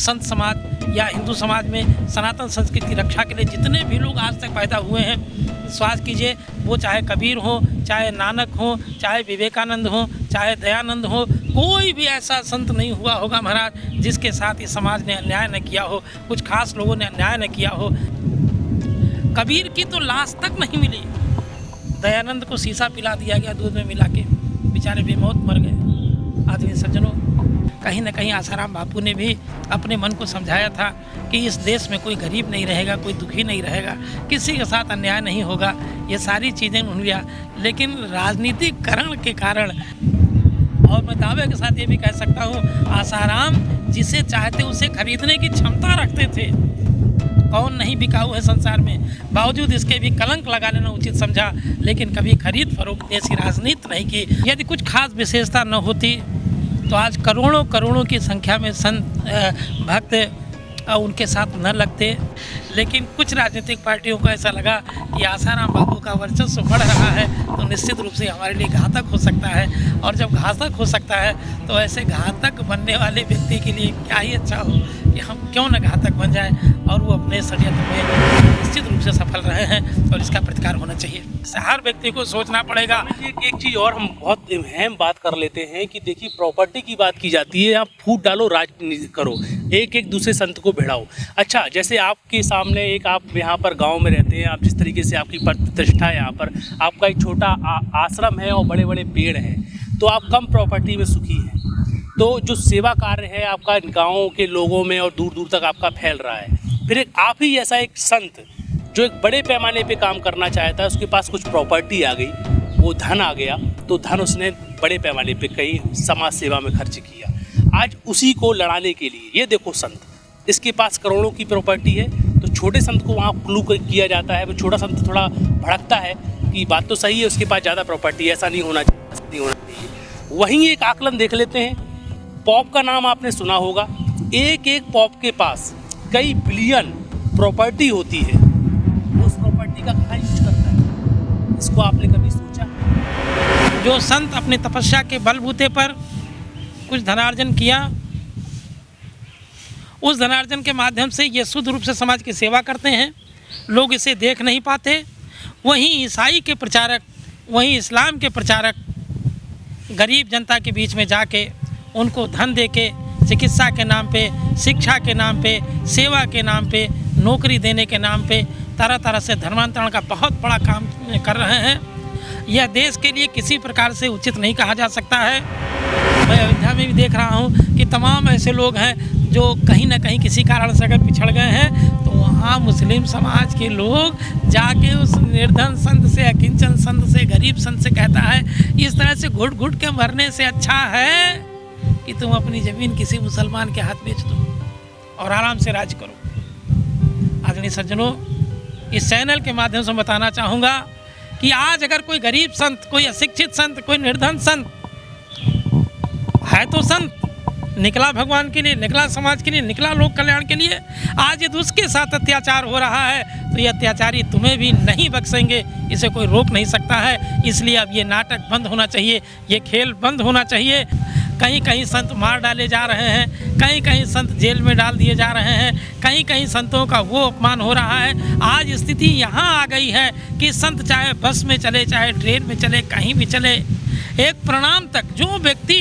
संत समाज या हिंदू समाज में सनातन संस्कृति की रक्षा के लिए जितने भी लोग आज तक पैदा हुए हैं, विश्वास कीजिए वो चाहे कबीर हो, चाहे नानक हो, चाहे विवेकानंद हो, चाहे दयानंद हो, कोई भी ऐसा संत नहीं हुआ होगा महाराज जिसके साथ इस समाज ने अन्याय न किया हो, कुछ खास लोगों ने अन्याय न किया हो। कबीर की तो लाश तक नहीं मिली, दयानंद को शीशा पिला दिया गया दूध में मिला के, बेचारे बेमौत मर गए। आदमी सज्जनों, कहीं ना कहीं आसाराम बापू ने भी अपने मन को समझाया था कि इस देश में कोई गरीब नहीं रहेगा, कोई दुखी नहीं रहेगा, किसी के साथ अन्याय नहीं होगा। ये सारी चीज़ें उन्होंने लिया, लेकिन राजनीतिकरण के कारण, और मैं दावे के साथ ये भी कह सकता हूँ, आसाराम जिसे चाहते उसे खरीदने की क्षमता रखते थे। कौन नहीं बिकाऊ है संसार में, बावजूद इसके भी कलंक लगा लेना उचित समझा, लेकिन कभी खरीद फरोख्त ऐसी राजनीति नहीं की। यदि कुछ खास विशेषता न होती तो आज करोड़ों करोड़ों की संख्या में संत भक्त उनके साथ न लगते। लेकिन कुछ राजनीतिक पार्टियों को ऐसा लगा कि आसाराम बापू का वर्चस्व बढ़ रहा है तो निश्चित रूप से हमारे लिए घातक हो सकता है, और जब घातक हो सकता है तो ऐसे घातक बनने वाले व्यक्ति के लिए क्या ही अच्छा हो कि हम क्यों न घातक बन जाएं, और वो अपने षड्यंत्र में निश्चित रूप से सफल रहे हैं और इसका प्रतिकार होना चाहिए। हर व्यक्ति को सोचना पड़ेगा। एक चीज़ और हम बहुत अहम बात कर लेते हैं कि देखिए प्रॉपर्टी की बात की जाती है, आप फूट डालो, राज करो, एक दूसरे संत को भिड़ाओ। अच्छा, जैसे आपके सामने एक आप यहाँ पर गांव में रहते हैं, आप जिस तरीके से आपकी प्रतिष्ठा है, यहाँ पर आपका एक छोटा आश्रम है और बड़े बड़े पेड़ हैं, तो आप कम प्रॉपर्टी में सुखी हैं। तो जो सेवा कार्य है आपका गाँव के लोगों में और दूर दूर तक आपका फैल रहा है। फिर एक आप ही ऐसा एक संत जो एक बड़े पैमाने पे काम करना चाहता है, उसके पास कुछ प्रॉपर्टी आ गई, वो धन आ गया, तो धन उसने बड़े पैमाने पे कई समाज सेवा में खर्च किया। आज उसी को लड़ाने के लिए ये देखो संत, इसके पास करोड़ों की प्रॉपर्टी है, तो छोटे संत को वहाँ क्लू किया जाता है। वो छोटा संत थोड़ा भड़कता है कि बात तो सही है, उसके पास ज़्यादा प्रॉपर्टी, ऐसा नहीं होना चाहिए। वहीं एक आकलन देख लेते हैं, पॉप का नाम आपने सुना होगा। एक पॉप के पास कई बिलियन प्रॉपर्टी होती है, उस प्रॉपर्टी का कहाँ यूज करता है, इसको आपने कभी सोचा? जो संत अपने तपस्या के बलबूते पर कुछ धनार्जन किया, उस धनार्जन के माध्यम से ये शुद्ध रूप से समाज की सेवा करते हैं, लोग इसे देख नहीं पाते। वहीं ईसाई के प्रचारक, वहीं इस्लाम के प्रचारक गरीब जनता के बीच में जाके उनको धन देके चिकित्सा के नाम पे, शिक्षा के नाम पे, सेवा के नाम पे, नौकरी देने के नाम पे तरह तरह से धर्मांतरण का बहुत बड़ा काम कर रहे हैं। यह देश के लिए किसी प्रकार से उचित नहीं कहा जा सकता है। मैं अयोध्या में भी देख रहा हूँ कि तमाम ऐसे लोग हैं जो कहीं ना कहीं किसी कारण से अगर पिछड़ गए हैं, तो वहाँ मुस्लिम समाज के लोग जाके उस निर्धन संत से, अकिंचन संत से, गरीब संत से कहता है, इस तरह से घुट घुट के मरने से अच्छा है कि तुम अपनी ज़मीन किसी मुसलमान के हाथ बेच दो और आराम से राज करो। आदरणीय सज्जनों, इस चैनल के माध्यम से बताना चाहूँगा कि आज अगर कोई गरीब संत, कोई अशिक्षित संत, कोई निर्धन संत है तो संत निकला भगवान के लिए, निकला समाज के लिए, निकला लोक कल्याण के लिए, आज यदि उसके साथ अत्याचार हो रहा है तो ये अत्याचारी तुम्हें भी नहीं बख्शेंगे, इसे कोई रोक नहीं सकता है। इसलिए अब ये नाटक बंद होना चाहिए, ये खेल बंद होना चाहिए। कहीं कहीं संत मार डाले जा रहे हैं, कहीं कहीं संत जेल में डाल दिए जा रहे हैं, कहीं कहीं संतों का वो अपमान हो रहा है। आज स्थिति यहाँ आ गई है कि संत चाहे बस में चले, चाहे ट्रेन में चले, कहीं भी चले, एक प्रणाम तक जो व्यक्ति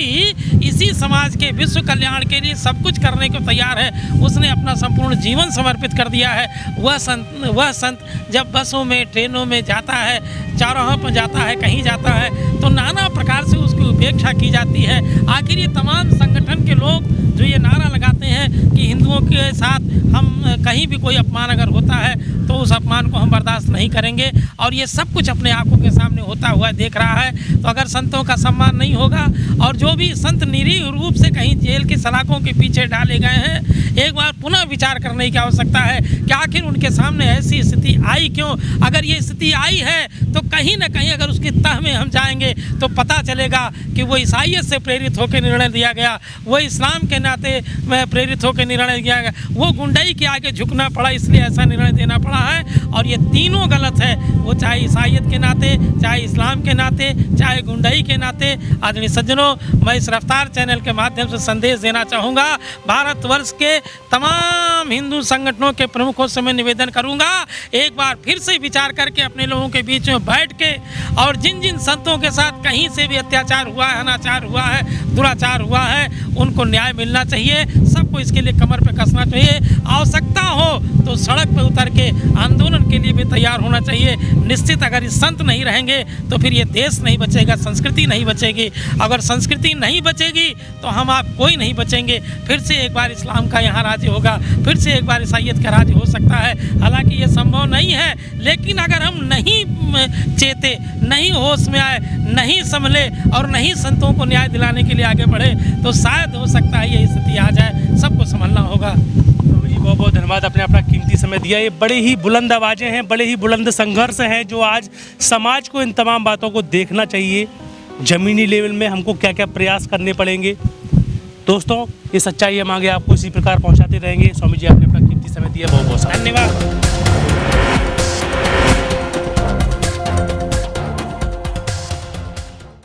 इसी समाज के विश्व कल्याण के लिए सब कुछ करने को तैयार है, उसने अपना संपूर्ण जीवन समर्पित कर दिया है। वह संत जब बसों में, ट्रेनों में जाता है, चौराहों पर जाता है, कहीं जाता है, तो नाना प्रकार से उसकी उपेक्षा की जाती है। आखिर ये तमाम संगठन के लोग जो ये नारा लगाते हैं कि हिंदुओं के साथ हम कहीं भी कोई अपमान अगर होता है तो उस अपमान को हम बर्दाश्त नहीं करेंगे, और ये सब कुछ अपने आंखों के सामने होता हुआ देख रहा है। तो अगर संतों का सम्मान नहीं होगा, और जो भी संत निरीह रूप से कहीं जेल की सलाखों के पीछे डाले गए हैं, एक बार पुनः विचार करने की आवश्यकता है कि आखिर उनके सामने ऐसी स्थिति आई क्यों। अगर ये स्थिति आई है तो कहीं ना कहीं अगर उसकी तह में हम जाएंगे तो पता चलेगा कि वो ईसाइयत से प्रेरित होकर निर्णय दिया गया, वो इस्लाम के नाते में प्रेरित होकर निर्णय दिया गया, वो गुंडाई के आगे झुकना पड़ा इसलिए ऐसा निर्णय देना पड़ा है। और ये तीनों गलत है, वो चाहे ईसाइयत के नाते, चाहे इस्लाम के नाते, चाहे गुंडाई के नाते। आदरणीय सज्जनों, मैं इस रफ्तार चैनल के माध्यम से संदेश देना चाहूँगा, भारतवर्ष के तमाम हिंदू संगठनों के प्रमुखों से मैं निवेदन करूँगा, एक बार फिर से विचार करके अपने लोगों के बीच में बैठ के और जिन जिन संतों के साथ कहीं से भी अत्याचार हुआ है, अनाचार हुआ है, दुराचार हुआ है, उनको न्याय मिलना चाहिए। सबको इसके लिए कमर पे कसना चाहिए। आवश्यकता हो तो सड़क पे उतर के आंदोलन के लिए भी तैयार होना चाहिए। निश्चित अगर ये संत नहीं रहेंगे तो फिर ये देश नहीं बचेगा, संस्कृति नहीं बचेगी। अगर संस्कृति नहीं बचेगी तो हम आप कोई नहीं बचेंगे। फिर से एक बार इस्लाम का यहाँ राज्य होगा, फिर से एक बार ईसाइयत का राज्य हो सकता है। हालांकि ये संभव नहीं है, लेकिन अगर हम नहीं चेते, नहीं होश में आए, नहीं संभले और नहीं संतों को न्याय दिलाने के लिए आगे बढ़े तो शायद हो सकता है ये स्थिति आ जाए। सबको संभलना होगा। जी बहुत बहुत धन्यवाद, आपने अपना कीमती समय दिया। ये बड़े ही बुलंद आवाज़ें हैं, बड़े ही बुलंद संघर्ष हैं जो आज समाज को इन तमाम बातों को देखना चाहिए। ज़मीनी लेवल में हमको क्या क्या प्रयास करने पड़ेंगे। दोस्तों, ये सच्चाई हम आगे आपको इसी प्रकार पहुंचाते रहेंगे। स्वामी जी, आपने अपना कीमती समय दिया, बहुत बहुत धन्यवाद।